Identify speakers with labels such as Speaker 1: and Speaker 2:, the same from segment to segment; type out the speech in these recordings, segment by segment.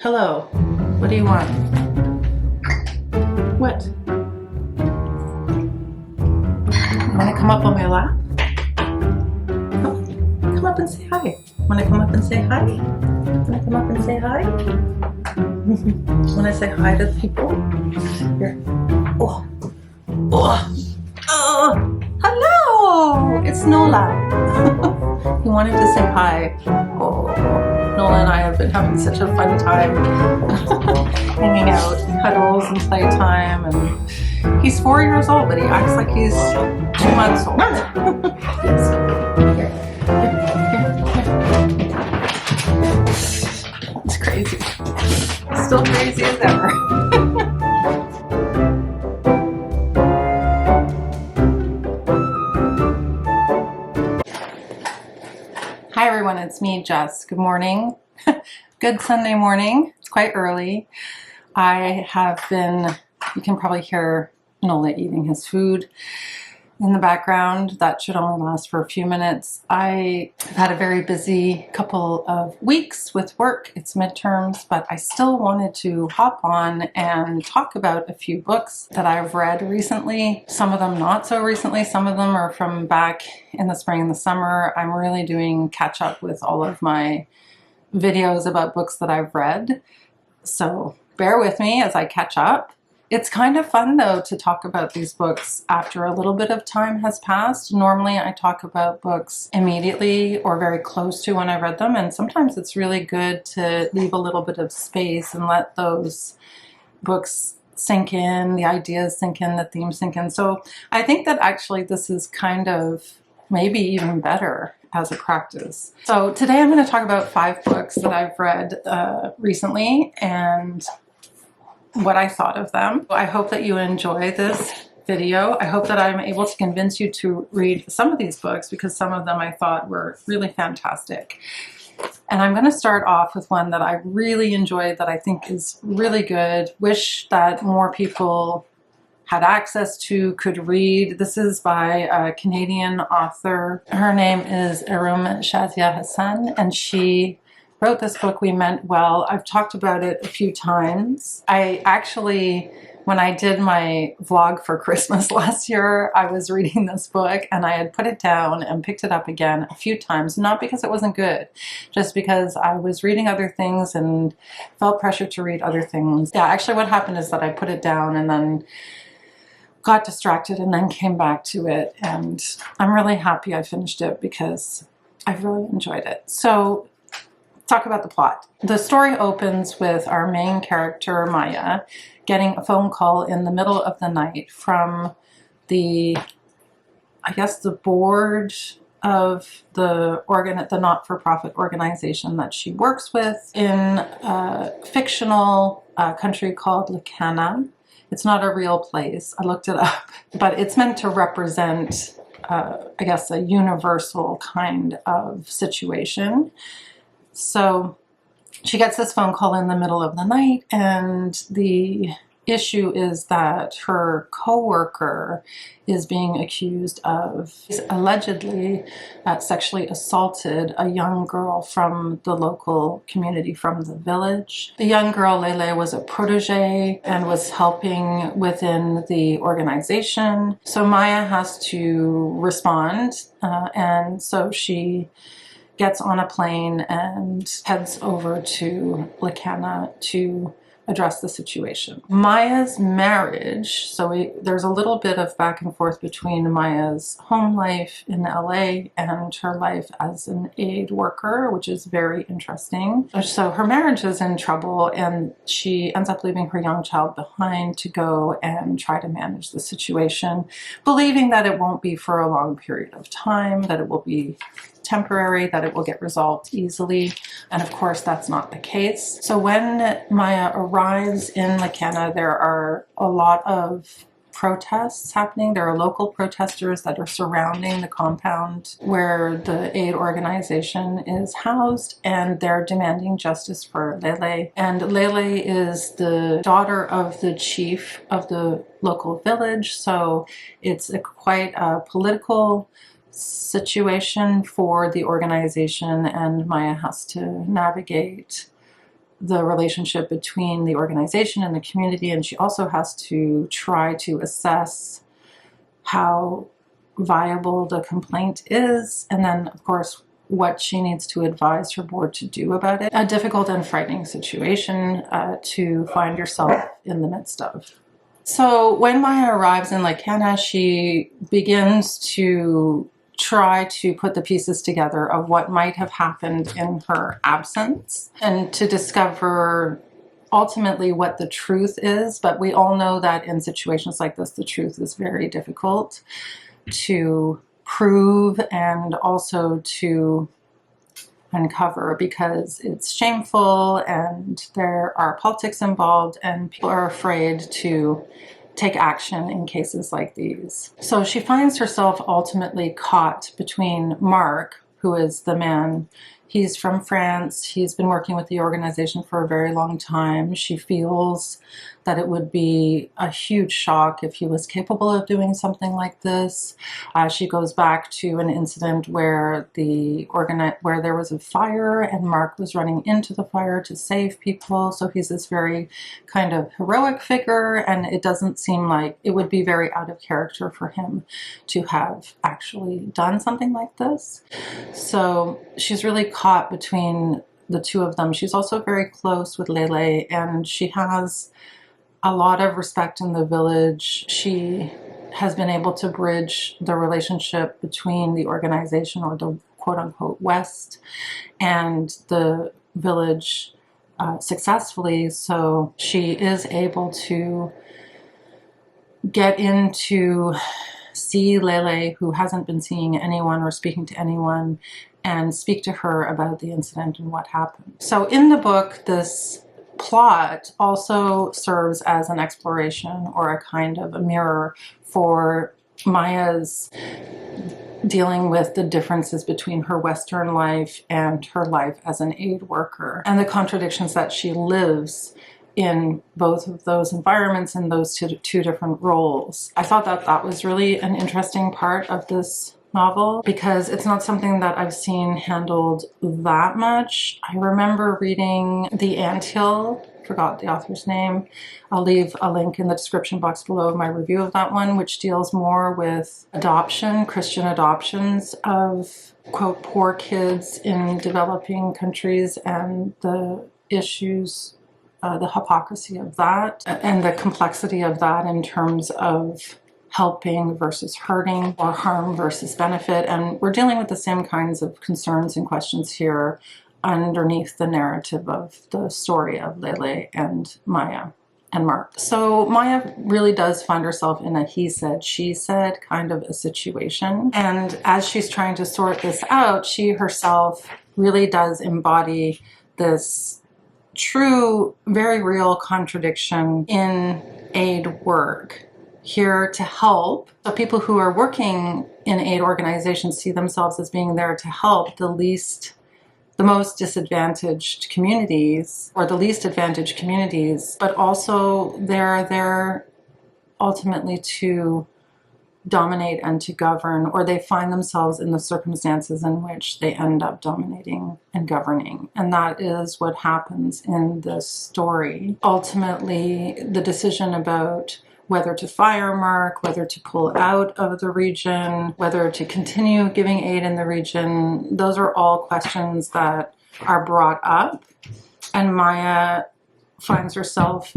Speaker 1: Hello. What do you want? What? You want to come up on my lap? Come up and say hi. Want to come up and say hi? Want to come up and say hi? Want to say hi to the people? Here. Oh. Oh. Oh. Hello. It's Nola. He wanted to say hi. Oh. Nola and I have been having such a fun time hanging out, cuddles and playtime, and he's 4 years old, but he acts like he's 2 months old. Yes. Here. It's crazy. Still crazy as ever. Hi everyone, it's me, Jess. Good morning. Good Sunday morning. It's quite early. I have been, you can probably hear Nola eating his food in the background. That should only last for a few minutes. I have had a very busy couple of weeks with work. It's midterms, but I still wanted to hop on and talk about a few books that I've read recently. Some of them not so recently. Some of them are from back in the spring and the summer. I'm really doing catch up with all of my videos about books that I've read. So bear with me as I catch up. It's kind of fun though to talk about these books after a little bit of time has passed. Normally I talk about books immediately or very close to when I read them, and sometimes it's really good to leave a little bit of space and let those books sink in, the ideas sink in, the themes sink in. So I think that actually this is kind of maybe even better as a practice. So today I'm going to talk about 5 books that I've read recently and what I thought of them. I hope that you enjoy this video. I hope that I'm able to convince you to read some of these books because some of them I thought were really fantastic. And I'm going to start off with one that I really enjoyed, that I think is really good. Wish that more people had access to, could read. This is by a Canadian author. Her name is Erum Shazia Hasan, and she wrote this book, We Meant Well. I've talked about it a few times. I actually, when I did my vlog for Christmas last year, I was reading this book and I had put it down and picked it up again a few times, not because it wasn't good, just because I was reading other things and felt pressure to read other things. Yeah, actually what happened is that I put it down and then got distracted and then came back to it, and I'm really happy I finished it because I really enjoyed it. So talk about the plot. The story opens with our main character, Maya, getting a phone call in the middle of the night from the, I guess, the board of the not-for-profit organization that she works with in a fictional country called Lakana. It's not a real place. I looked it up, but it's meant to represent, I guess, a universal kind of situation. So she gets this phone call in the middle of the night, and the issue is that her coworker is being accused of allegedly sexually assaulted a young girl from the local community, from the village. The young girl, Lele, was a protege and was helping within the organization. So Maya has to respond, and so she gets on a plane and heads over to Lakana to address the situation. Maya's marriage, so there's a little bit of back and forth between Maya's home life in LA and her life as an aid worker, which is very interesting. So her marriage is in trouble and she ends up leaving her young child behind to go and try to manage the situation, believing that it won't be for a long period of time, that it will be temporary, that it will get resolved easily. And of course, that's not the case. So when Maya arrives in Lakana, there are a lot of protests happening. There are local protesters that are surrounding the compound where the aid organization is housed, and they're demanding justice for Lele. And Lele is the daughter of the chief of the local village, so it's quite a political situation for the organization, and Maya has to navigate the relationship between the organization and the community, and she also has to try to assess how viable the complaint is, and then, of course, what she needs to advise her board to do about it. A difficult and frightening situation to find yourself in the midst of. So when Maya arrives in Lekena, she begins to try to put the pieces together of what might have happened in her absence and to discover ultimately what the truth is. But we all know that in situations like this, the truth is very difficult to prove and also to uncover, because it's shameful and there are politics involved and people are afraid to take action in cases like these. So she finds herself ultimately caught between Mark, who is the man. He's from France. He's been working with the organization for a very long time. She feels that it would be a huge shock if he was capable of doing something like this. She goes back to an incident where where there was a fire and Mark was running into the fire to save people. So he's this very kind of heroic figure, and it doesn't seem like it would be very out of character for him to have actually done something like this. So she's really caught between the two of them. She's also very close with Lele, and she has a lot of respect in the village. She has been able to bridge the relationship between the organization, or the quote-unquote West, and the village successfully. So she is able to get in to see Lele, who hasn't been seeing anyone or speaking to anyone, and speak to her about the incident and what happened. So in the book, this plot also serves as an exploration or a kind of a mirror for Maya's dealing with the differences between her Western life and her life as an aid worker, and the contradictions that she lives in both of those environments and those two different roles. I thought that that was really an interesting part of this novel, because it's not something that I've seen handled that much. I remember reading The Anthill, forgot the author's name. I'll leave a link in the description box below of my review of that one, which deals more with adoption, Christian adoptions of, quote, poor kids in developing countries, and the issues, the hypocrisy of that, and the complexity of that in terms of helping versus hurting, or harm versus benefit. And we're dealing with the same kinds of concerns and questions here underneath the narrative of the story of Lele and Maya and Mark. So Maya really does find herself in a he said, she said kind of a situation. And as she's trying to sort this out, she herself really does embody this true, very real contradiction in aid work. Here to help. So people who are working in aid organizations see themselves as being there to help the most disadvantaged communities, or the least advantaged communities, but also they're there ultimately to dominate and to govern, or they find themselves in the circumstances in which they end up dominating and governing. And that is what happens in this story. Ultimately, the decision about whether to fire Mark, whether to pull out of the region, whether to continue giving aid in the region, those are all questions that are brought up. And Maya finds herself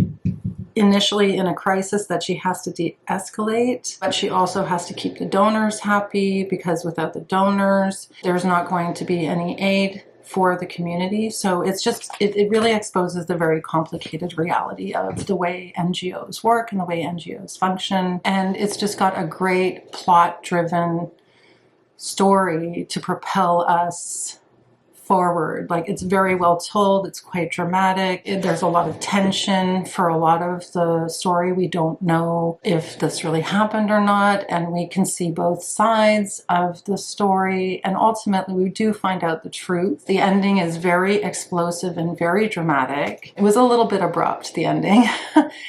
Speaker 1: initially in a crisis that she has to de-escalate, but she also has to keep the donors happy, because without the donors, there's not going to be any aid for the community. So it's just, it really exposes the very complicated reality of the way NGOs work and the way NGOs function. And it's just got a great plot-driven story to propel us forward. Like, it's very well told, it's quite dramatic. There's a lot of tension for a lot of the story. We don't know if this really happened or not, and we can see both sides of the story, and ultimately we do find out the truth. The ending is very explosive and very dramatic. It was a little bit abrupt, the ending.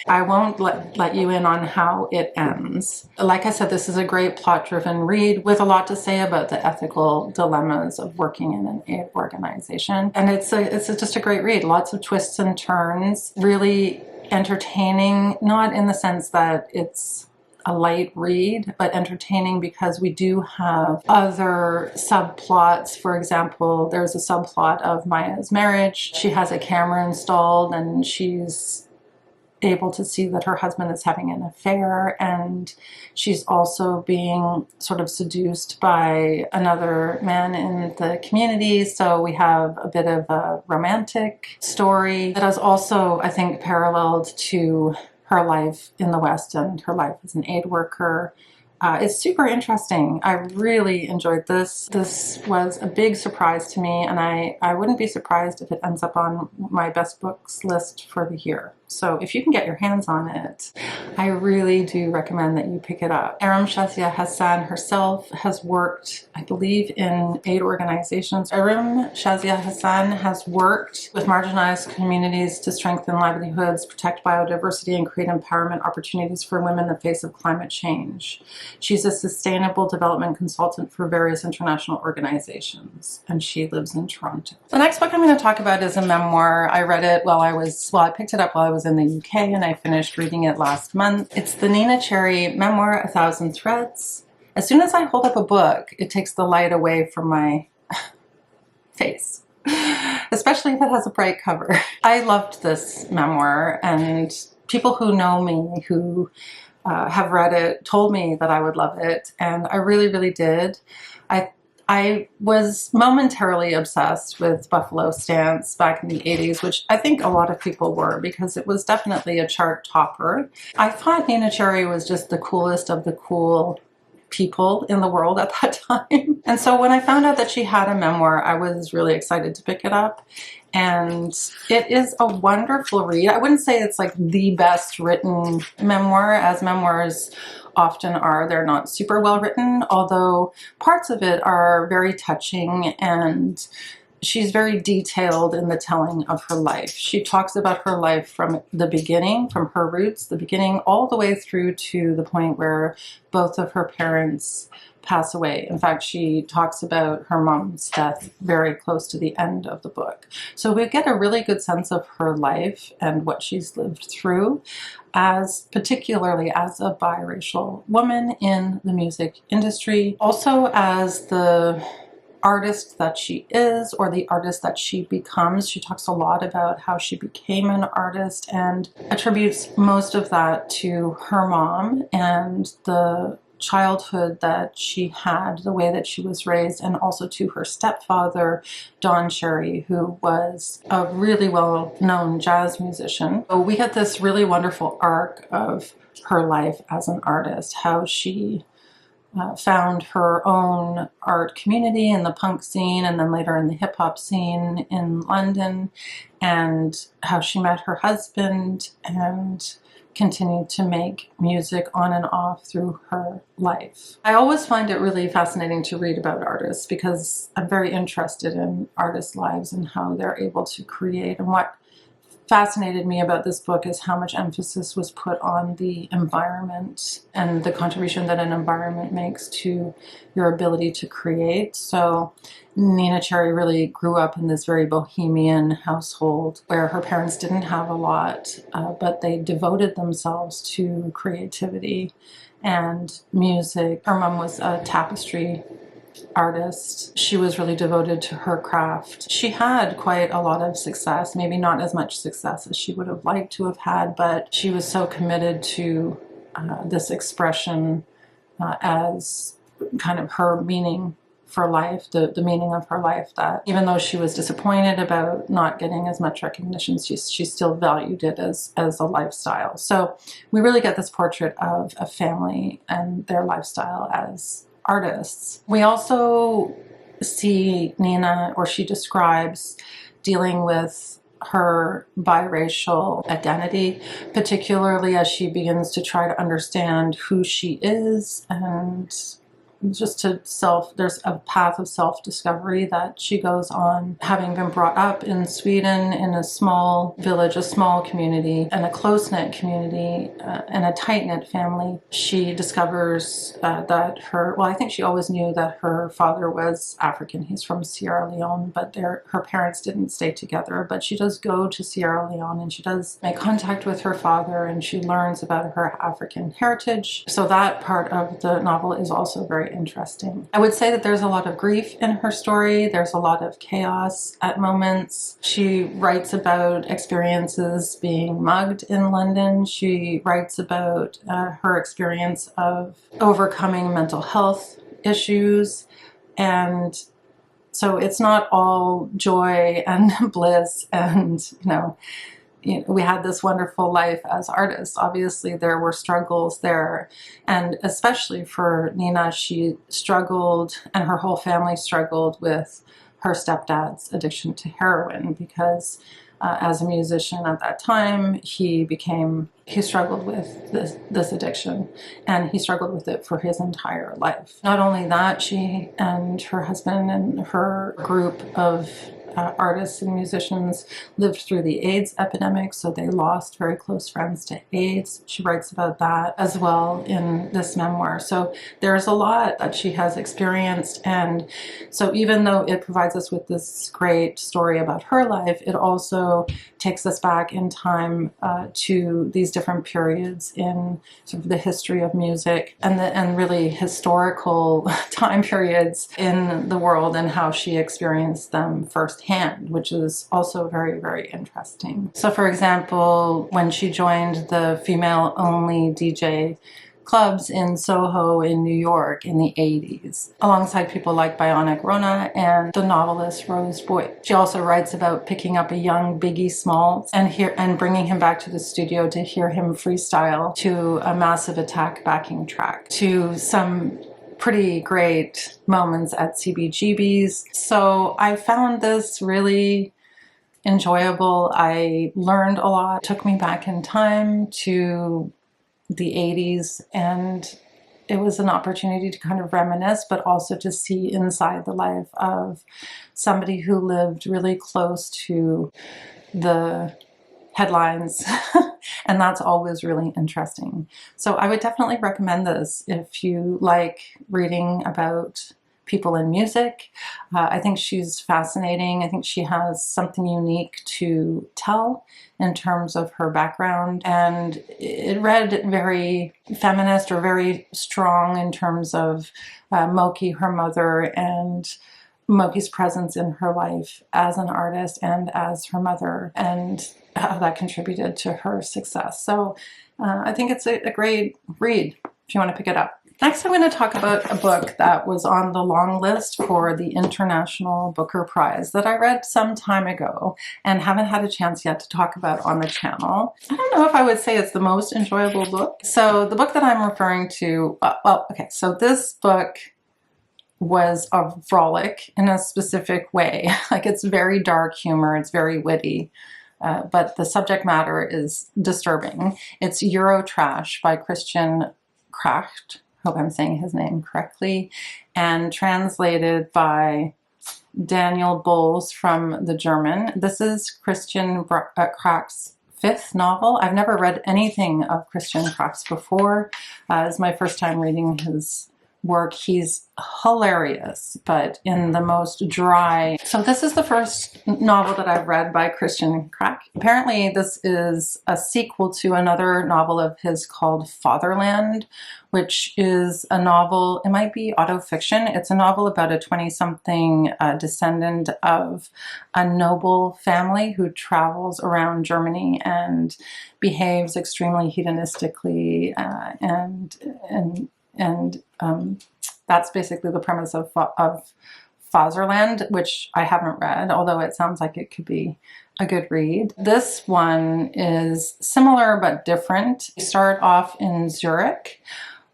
Speaker 1: I won't let you in on how it ends. Like I said, this is a great plot-driven read with a lot to say about the ethical dilemmas of working in an aid organization. organization. And it's just a great read. Lots of twists and turns, really entertaining, not in the sense that it's a light read, but entertaining because we do have other subplots. For example, there's a subplot of Maya's marriage. She has a camera installed and she's able to see that her husband is having an affair, and she's also being sort of seduced by another man in the community. So we have a bit of a romantic story that is also, I think, paralleled to her life in the West and her life as an aid worker. It's super interesting. I really enjoyed this. This was a big surprise to me, and I wouldn't be surprised if it ends up on my best books list for the year. So if you can get your hands on it, I really do recommend that you pick it up. Erum Shazia Hasan herself has worked, I believe, in aid organizations. Erum Shazia Hasan has worked with marginalized communities to strengthen livelihoods, protect biodiversity, and create empowerment opportunities for women in the face of climate change. She's a sustainable development consultant for various international organizations, and she lives in Toronto. The next book I'm going to talk about is a memoir. I read it I picked it up while I was in the UK, and I finished reading it last month. It's the Neneh Memoir, 1,000 Threads. As soon as I hold up a book, it takes the light away from my face, especially if it has a bright cover. I loved this memoir, and people who know me, who have read it, told me that I would love it, and I really, really did. I was momentarily obsessed with Buffalo Stance back in the 80s, which I think a lot of people were, because it was definitely a chart topper. I thought Neneh was just the coolest of the cool people in the world at that time. And so when I found out that she had a memoir, I was really excited to pick it up. And it is a wonderful read. I wouldn't say it's like the best written memoir, as memoirs often are. They're not super well written, although parts of it are very touching, and she's very detailed in the telling of her life. She talks about her life from the beginning, from her roots, the beginning, all the way through to the point where both of her parents pass away. In fact, she talks about her mom's death very close to the end of the book. So we get a really good sense of her life and what she's lived through, particularly as a biracial woman in the music industry, also as the artist that she is, or the artist that she becomes. She talks a lot about how she became an artist and attributes most of that to her mom and the childhood that she had, the way that she was raised, and also to her stepfather, Don Cherry, who was a really well-known jazz musician. So we get this really wonderful arc of her life as an artist, how she found her own art community in the punk scene, and then later in the hip-hop scene in London, and how she met her husband and continued to make music on and off through her life. I always find it really fascinating to read about artists, because I'm very interested in artists' lives and how they're able to create. And what fascinated me about this book is how much emphasis was put on the environment and the contribution that an environment makes to your ability to create. So Neneh really grew up in this very bohemian household where her parents didn't have a lot, but they devoted themselves to creativity and music. Her mom was a tapestry artist. She was really devoted to her craft. She had quite a lot of success, maybe not as much success as she would have liked to have had, but she was so committed to this expression as kind of her meaning for life, the meaning of her life, that even though she was disappointed about not getting as much recognition, she still valued it as a lifestyle. So we really get this portrait of a family and their lifestyle as artists. We also see Neneh, or she describes, dealing with her biracial identity, particularly as she begins to try to understand who she is and just to there's a path of self-discovery that she goes on, having been brought up in Sweden in a small village, a small community, and a close-knit community, and a tight-knit family. She discovers that I think she always knew that her father was African. He's from Sierra Leone, but her parents didn't stay together. But she does go to Sierra Leone, and she does make contact with her father, and she learns about her African heritage. So that part of the novel is also very interesting. I would say that there's a lot of grief in her story. There's a lot of chaos at moments. She writes about experiences being mugged in London. She writes about her experience of overcoming mental health issues. And so it's not all joy and bliss and, we had this wonderful life as artists. Obviously, there were struggles there. And especially for Neneh, she struggled, and her whole family struggled with her stepdad's addiction to heroin, because as a musician at that time, he struggled with this addiction, and he struggled with it for his entire life. Not only that, she and her husband and her group of artists and musicians lived through the AIDS epidemic, so they lost very close friends to AIDS. She writes about that as well in this memoir. So there's a lot that she has experienced, and so even though it provides us with this great story about her life, it also takes us back in time to these different periods in sort of the history of music and really historical time periods in the world, and how she experienced them firsthand, which is also very, very interesting. So for example, when she joined the female-only DJ clubs in Soho in New York in the 80s, alongside people like Bionic Rona and the novelist Rose Boyd. She also writes about picking up a young Biggie Smalls and bringing him back to the studio to hear him freestyle to a Massive Attack backing track, to some pretty great moments at CBGB's. So I found this really enjoyable. I learned a lot. It took me back in time to the 80s, and it was an opportunity to kind of reminisce, but also to see inside the life of somebody who lived really close to the headlines. And that's always really interesting. So I would definitely recommend this if you like reading about people in music. I think she's fascinating. I think she has something unique to tell in terms of her background. And it read very feminist, or very strong in terms of Moki, her mother, and Moki's presence in her life as an artist and as her mother, and how that contributed to her success. So I think it's a great read if you want to pick it up. Next, I'm going to talk about a book that was on the long list for the International Booker Prize that I read some time ago and haven't had a chance yet to talk about on the channel. I don't know if I would say it's the most enjoyable book. So the book that I'm referring to, so this book was a frolic in a specific way. Like, it's very dark humor, it's very witty, but the subject matter is disturbing. It's Eurotrash by Kracht. Hope I'm saying his name correctly, and translated by Daniel Bowles from the German. This is Christian Kracht's fifth novel. I've never read anything of Christian Kracht's before. It's my first time reading his work. He's hilarious, but in the most dry. So this is the first novel that I've read by Christian Kracht. Apparently this is a sequel to another novel of his called Fatherland, which is a novel, it might be autofiction. It's a novel about a 20-something descendant of a noble family who travels around Germany and behaves extremely hedonistically, and that's basically the premise of Fatherland, which I haven't read, although it sounds like it could be a good read. This one is similar but different. We start off in Zurich,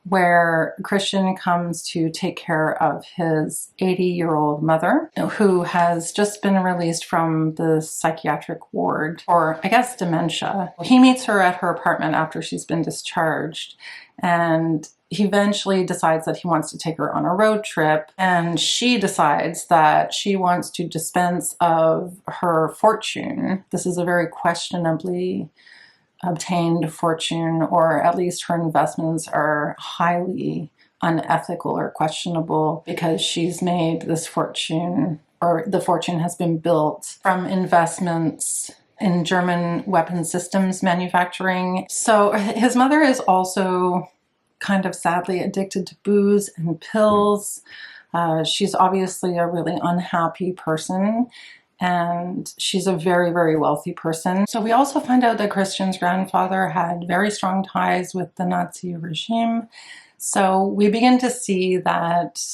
Speaker 1: where Christian comes to take care of his 80-year-old mother, who has just been released from the psychiatric ward for, I guess, dementia. He meets her at her apartment after she's been discharged, and he eventually decides that he wants to take her on a road trip, and she decides that she wants to dispense of her fortune. This is a very questionably obtained fortune, or at least her investments are highly unethical or questionable, because she's made this fortune, or the fortune has been built from investments in German weapon systems manufacturing. So his mother is also kind of sadly addicted to booze and pills. She's obviously a really unhappy person, and she's a very, very wealthy person. So we also find out that Christian's grandfather had very strong ties with the Nazi regime. So we begin to see that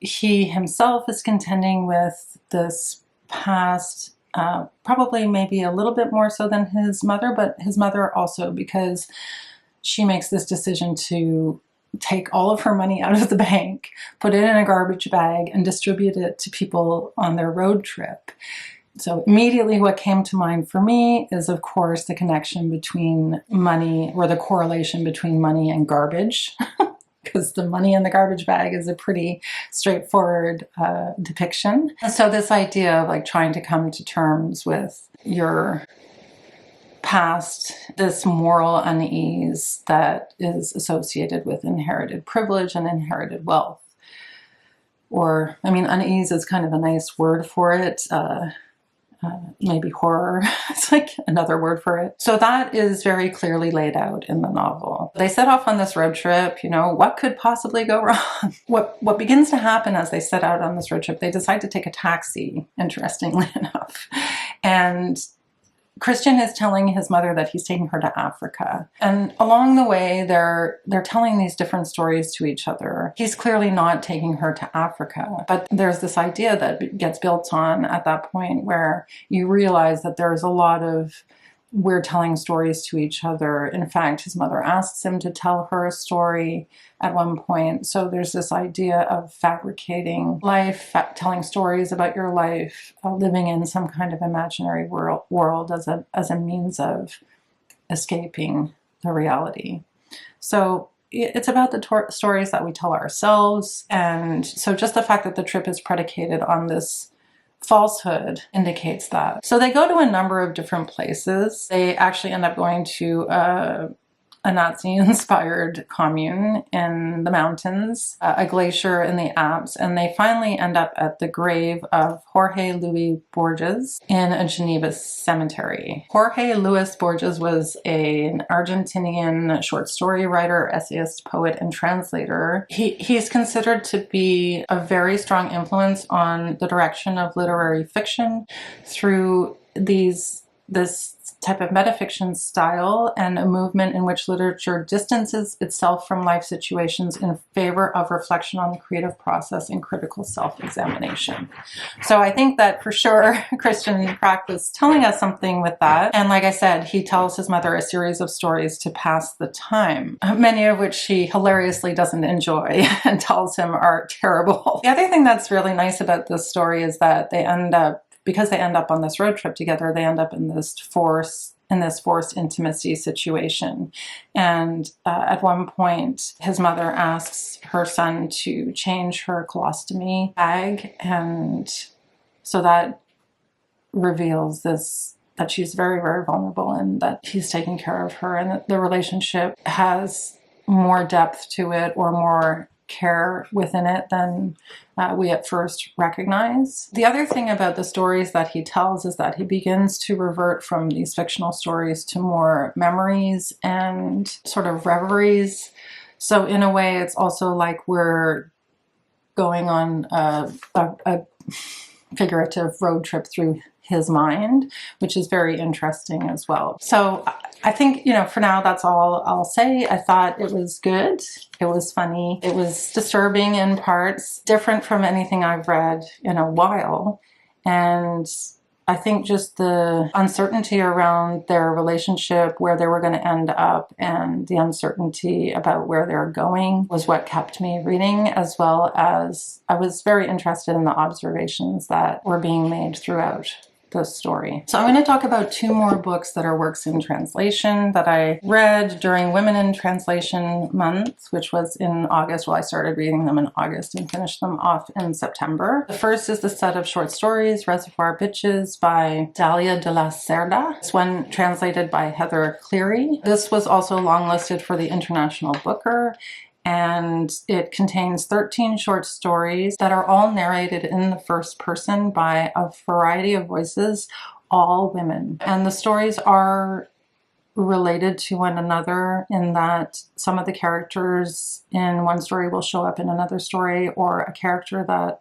Speaker 1: he himself is contending with this past, probably maybe a little bit more so than his mother, but his mother also, because she makes this decision to take all of her money out of the bank, put it in a garbage bag, and distribute it to people on their road trip. So immediately what came to mind for me is, of course, the connection between money, or the correlation between money and garbage, because the money in the garbage bag is a pretty straightforward depiction. So this idea of like trying to come to terms with your past, this moral unease that is associated with inherited privilege and inherited wealth. Or, I mean, unease is kind of a nice word for it. Maybe horror. It's like another word for it. So that is very clearly laid out in the novel. They set off on this road trip. You know, what could possibly go wrong? What begins to happen as they set out on this road trip, they decide to take a taxi, interestingly enough. And Christian is telling his mother that he's taking her to Africa. And along the way, they're telling these different stories to each other. He's clearly not taking her to Africa, but there's this idea that gets built on at that point where you realize that there's a lot of we're telling stories to each other. In fact, his mother asks him to tell her a story at one point. So there's this idea of fabricating life, telling stories about your life, living in some kind of imaginary world as a means of escaping the reality. So it's about the stories that we tell ourselves. And so just the fact that the trip is predicated on this falsehood indicates that. So they go to a number of different places. They actually end up going to a Nazi-inspired commune in the mountains, a glacier in the Alps, and they finally end up at the grave of Jorge Luis Borges in a Geneva cemetery. Jorge Luis Borges was an Argentinian short story writer, essayist, poet, and translator. He's considered to be a very strong influence on the direction of literary fiction through this type of metafiction style and a movement in which literature distances itself from life situations in favor of reflection on the creative process and critical self-examination. So I think that for sure Christian Kracht was telling us something with that. And like I said, he tells his mother a series of stories to pass the time, many of which she hilariously doesn't enjoy and tells him are terrible. The other thing that's really nice about this story is that because they end up on this road trip together, they end up in this forced intimacy situation. And at one point, his mother asks her son to change her colostomy bag. And so that reveals that she's very, very vulnerable and that he's taking care of her, and that the relationship has more depth to it, or more care within it than we at first recognize. The other thing about the stories that he tells is that he begins to revert from these fictional stories to more memories and sort of reveries. So in a way, it's also like we're going on a figurative road trip through his mind, which is very interesting as well. So I think, for now, that's all I'll say. I thought it was good. It was funny. It was disturbing in parts, different from anything I've read in a while. And I think just the uncertainty around their relationship, where they were going to end up, and the uncertainty about where they're going was what kept me reading, as well as I was very interested in the observations that were being made throughout the story. So I'm going to talk about 2 more books that are works in translation that I read during Women in Translation Month, which was in August. Well, I started reading them in August and finished them off in September. The first is the set of short stories, Reservoir Bitches by Dahlia de la Cerda. This one translated by Heather Cleary. This was also longlisted for the International Booker, and it contains 13 short stories that are all narrated in the first person by a variety of voices, all women. And the stories are related to one another in that some of the characters in one story will show up in another story, or a character that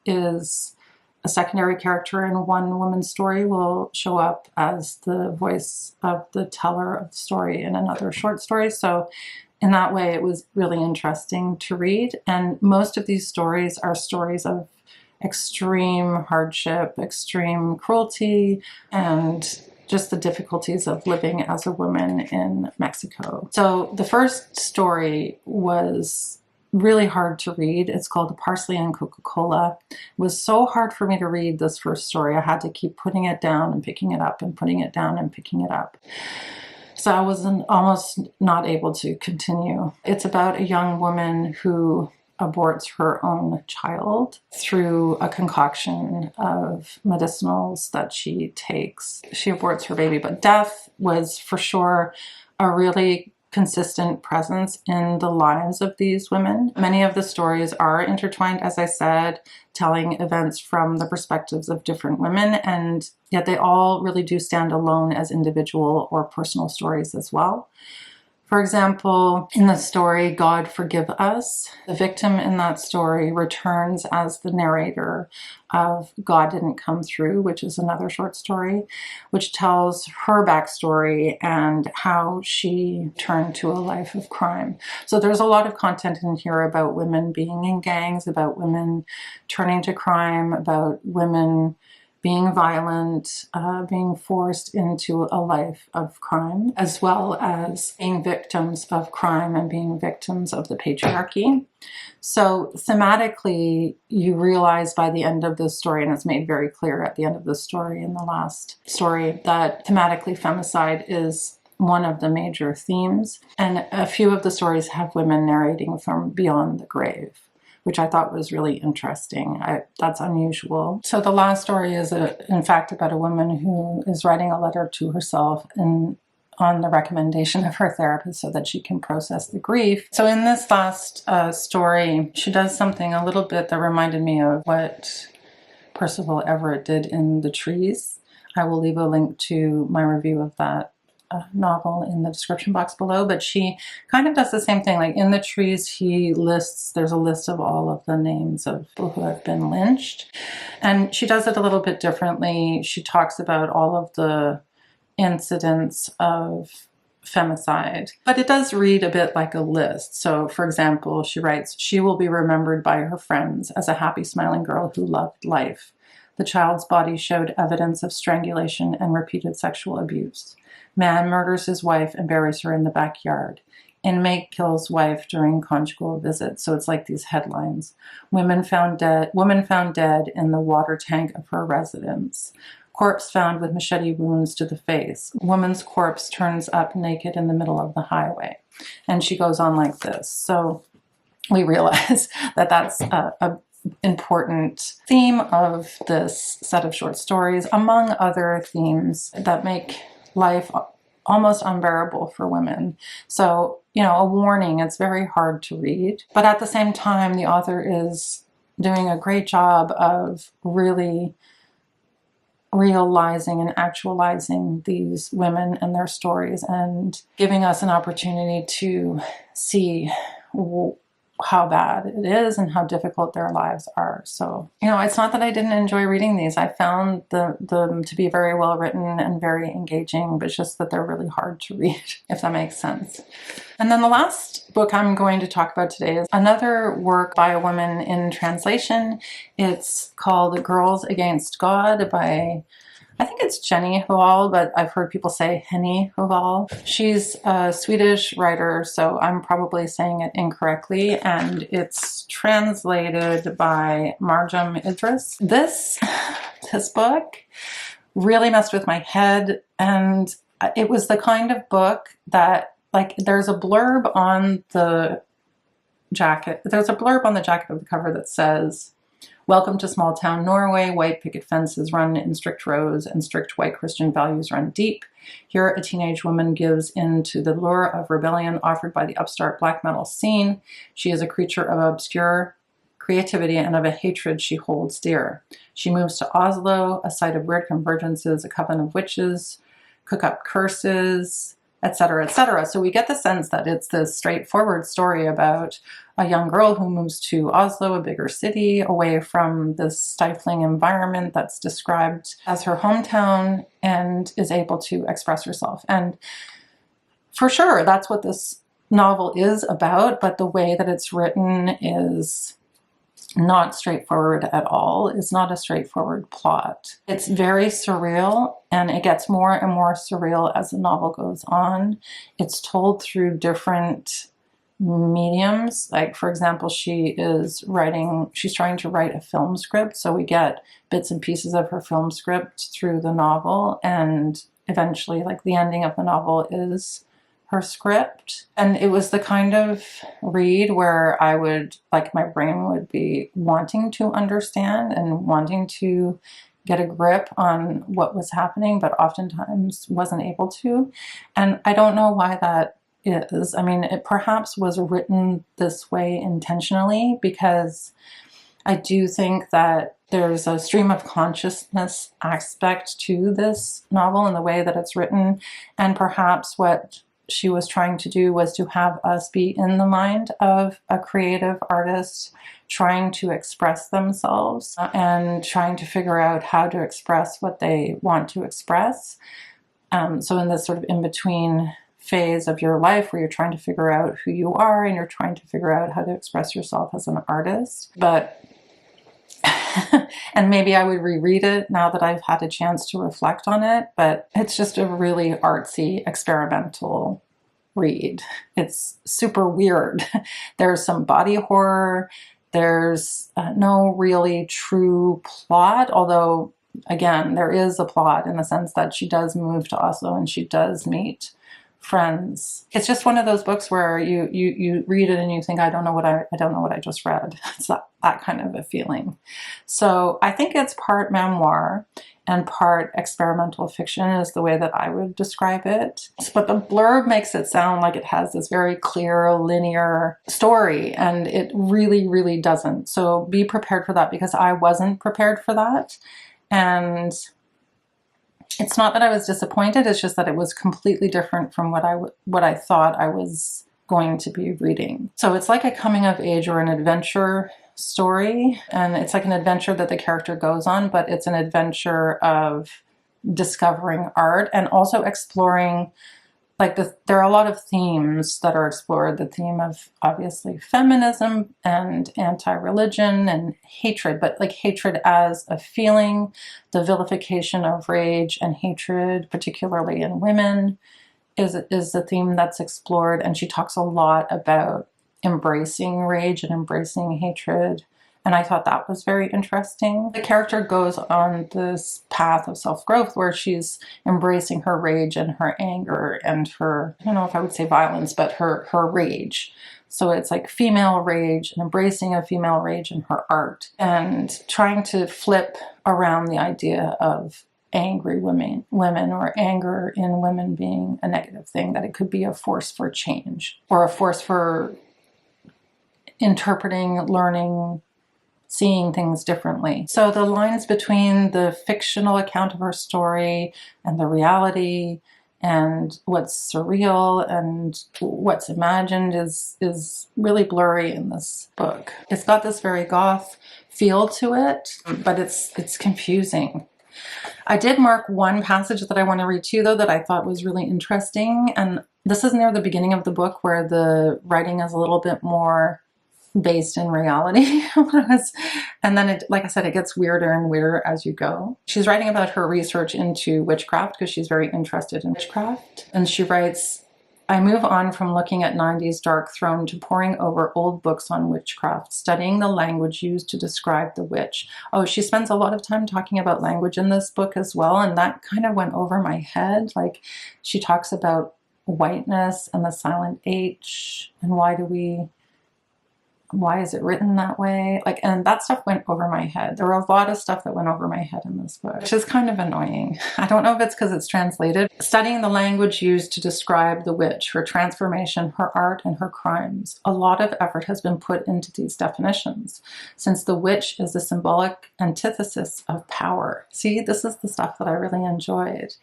Speaker 1: is a secondary character in one woman's story will show up as the voice of the teller of the story in another short story. So in that way, it was really interesting to read. And most of these stories are stories of extreme hardship, extreme cruelty, and just the difficulties of living as a woman in Mexico. So the first story was really hard to read. It's called Parsley and Coca-Cola. It was so hard for me to read this first story. I had to keep putting it down and picking it up and putting it down and picking it up. So I was almost not able to continue. It's about a young woman who aborts her own child through a concoction of medicinals that she takes. She aborts her baby, but death was for sure a really consistent presence in the lives of these women. Many of the stories are intertwined, as I said, telling events from the perspectives of different women, and yet they all really do stand alone as individual or personal stories as well. For example, in the story, God Forgive Us, the victim in that story returns as the narrator of God Didn't Come Through, which is another short story, which tells her backstory and how she turned to a life of crime. So there's a lot of content in here about women being in gangs, about women turning to crime, about women being violent, being forced into a life of crime, as well as being victims of crime and being victims of the patriarchy. So thematically, you realize by the end of this story, and it's made very clear at the end of the story in the last story, that thematically femicide is one of the major themes. And a few of the stories have women narrating from beyond the grave, which I thought was really interesting. That's unusual. So the last story is, in fact, about a woman who is writing a letter to herself and on the recommendation of her therapist so that she can process the grief. So in this last story, she does something a little bit that reminded me of what Percival Everett did in The Trees. I will leave a link to my review of that novel in the description box below, but she kind of does the same thing. Like in The Trees, there's a list of all of the names of people who have been lynched, and she does it a little bit differently. She talks about all of the incidents of femicide, but it does read a bit like a list. So for example, she writes, "She will be remembered by her friends as a happy, smiling girl who loved life. The child's body showed evidence of strangulation and repeated sexual abuse. Man murders his wife and buries her in the backyard. Inmate kills wife during conjugal visit." So it's like these headlines. Woman found dead in the water tank of her residence. Corpse found with machete wounds to the face. Woman's corpse turns up naked in the middle of the highway. And she goes on like this. So we realize that that's a important theme of this set of short stories, among other themes that make life almost unbearable for women. So, a warning, it's very hard to read. But at the same time, the author is doing a great job of really realizing and actualizing these women and their stories and giving us an opportunity to see how bad it is and how difficult their lives are. So, it's not that I didn't enjoy reading these. I found them to be very well written and very engaging, but it's just that they're really hard to read, if that makes sense. And then the last book I'm going to talk about today is another work by a woman in translation. It's called Girls Against God by, I think it's Jenny Hval, but I've heard people say Henny Hval. She's a Swedish writer, so I'm probably saying it incorrectly, and it's translated by Marjam Idriss. This book really messed with my head. And it was the kind of book that, like, there's a blurb on the jacket. There's a blurb on the jacket of the cover that says, "Welcome to small town Norway. White picket fences run in strict rows and strict white Christian values run deep. Here a teenage woman gives in to the lure of rebellion offered by the upstart black metal scene. She is a creature of obscure creativity and of a hatred she holds dear. She moves to Oslo, a site of weird convergences, a coven of witches, cook up curses, etc., etc." So we get the sense that it's this straightforward story about a young girl who moves to Oslo, a bigger city, away from this stifling environment that's described as her hometown, and is able to express herself. And for sure, that's what this novel is about, but the way that it's written is not straightforward at all. It's not a straightforward plot. It's very surreal, and it gets more and more surreal as the novel goes on. It's told through different mediums. Like, for example, she's trying to write a film script, so we get bits and pieces of her film script through the novel, and eventually, like, the ending of the novel is her script. And it was the kind of read where I would, like, my brain would be wanting to understand and wanting to get a grip on what was happening, but oftentimes wasn't able to. And I don't know why that is. I mean, it perhaps was written this way intentionally, because I do think that there's a stream of consciousness aspect to this novel in the way that it's written, and perhaps what she was trying to do was to have us be in the mind of a creative artist trying to express themselves and trying to figure out how to express what they want to express. So in this sort of in-between phase of your life where you're trying to figure out who you are and you're trying to figure out how to express yourself as an artist. But and maybe I would reread it now that I've had a chance to reflect on it, but it's just a really artsy, experimental read. It's super weird. There's some body horror. There's no really true plot, although, again, there is a plot in the sense that she does move to Oslo and she does meet friends. It's just one of those books where you read it and you think, I don't know what I just read. It's that kind of a feeling. So I think it's part memoir and part experimental fiction is the way that I would describe it. But the blurb makes it sound like it has this very clear, linear story, and it really, really doesn't. So be prepared for that, because I wasn't prepared for that. And it's not that I was disappointed, it's just that it was completely different from what I thought I was going to be reading. So it's like a coming of age or an adventure story, and it's like an adventure that the character goes on, but it's an adventure of discovering art and also exploring, like, there are a lot of themes that are explored. The theme of, obviously, feminism and anti-religion and hatred, but like hatred as a feeling, the vilification of rage and hatred, particularly in women, is the theme that's explored. And she talks a lot about embracing rage and embracing hatred. And I thought that was very interesting. The character goes on this path of self-growth where she's embracing her rage and her anger and her, I don't know if I would say violence, but her rage. So it's like female rage and embracing of female rage in her art, and trying to flip around the idea of angry women or anger in women being a negative thing, that it could be a force for change or a force for interpreting, learning, seeing things differently. So the lines between the fictional account of her story and the reality and what's surreal and what's imagined is really blurry in this book. It's got this very goth feel to it, but it's confusing. I did mark one passage that I want to read to you, though, that I thought was really interesting. And this is near the beginning of the book where the writing is a little bit more based in reality. And then, like I said, it gets weirder and weirder as you go. She's writing about her research into witchcraft because she's very interested in witchcraft. And she writes, I move on from looking at 90s dark throne to poring over old books on witchcraft, studying the language used to describe the witch. Oh, she spends a lot of time talking about language in this book as well, and that kind of went over my head. Like, she talks about whiteness and the silent H, and why is it written that way? Like, and that stuff went over my head. There were a lot of stuff that went over my head in this book, which is kind of annoying. I don't know if it's because it's translated. Studying the language used to describe the witch, her transformation, her art, and her crimes. A lot of effort has been put into these definitions, since the witch is the symbolic antithesis of power. See, this is the stuff that I really enjoyed.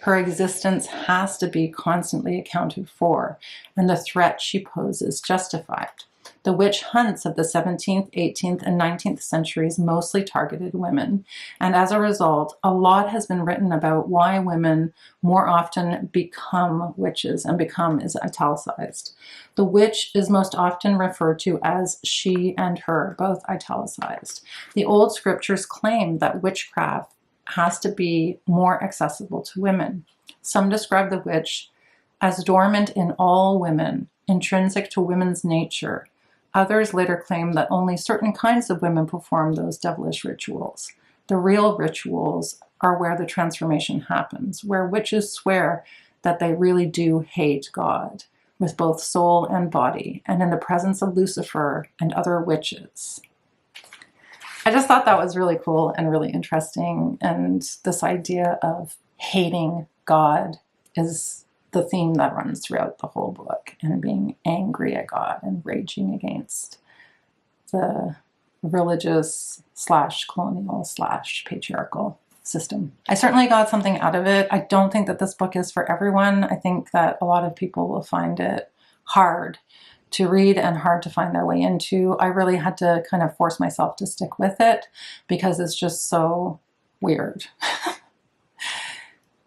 Speaker 1: Her existence has to be constantly accounted for, and the threat she poses justified. The witch hunts of the 17th, 18th, and 19th centuries mostly targeted women, and as a result, a lot has been written about why women more often become witches, and become is italicized. The witch is most often referred to as she and her, both italicized. The old scriptures claim that witchcraft has to be more accessible to women. Some describe the witch as dormant in all women, intrinsic to women's nature. Others later claim that only certain kinds of women perform those devilish rituals. The real rituals are where the transformation happens, where witches swear that they really do hate God with both soul and body, and in the presence of Lucifer and other witches. I just thought that was really cool and really interesting, and this idea of hating God is the theme that runs throughout the whole book, and being angry at God and raging against the religious / colonial / patriarchal system. I certainly got something out of it. I don't think that this book is for everyone. I think that a lot of people will find it hard to read and hard to find their way into. I really had to kind of force myself to stick with it because it's just so weird.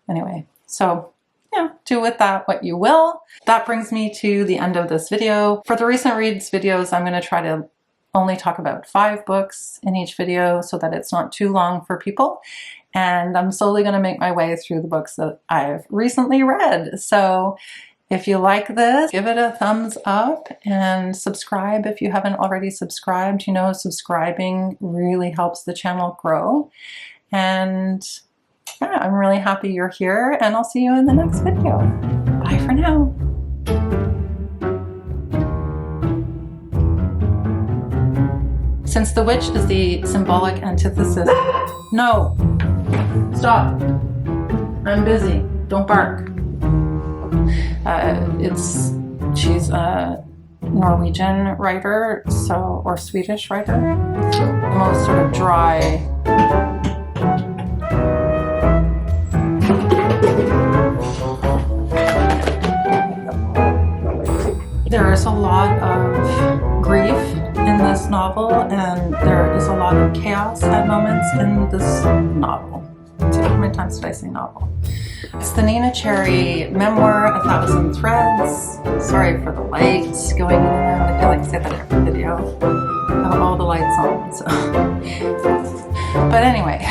Speaker 1: Anyway, so yeah, do with that what you will. That brings me to the end of this video. For the recent reads videos, I'm going to try to only talk about 5 books in each video so that it's not too long for people. And I'm slowly going to make my way through the books that I've recently read. So if you like this, give it a thumbs up and subscribe if you haven't already subscribed. You know, subscribing really helps the channel grow. And yeah, I'm really happy you're here, and I'll see you in the next video. Bye for now. Since the witch is the symbolic antithesis... No! Stop! I'm busy. Don't bark. She's a Norwegian writer, or Swedish writer. The most sort of dry... There is a lot of grief in this novel, and there is a lot of chaos at moments in this novel. So how many times did I say novel? It's the Neneh Memoir, 1,000 Threads. Sorry for the lights going in and out. I feel like I say that every video. I have all the lights on, so. But anyway,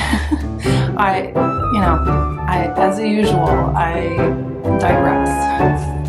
Speaker 1: as usual, I digress.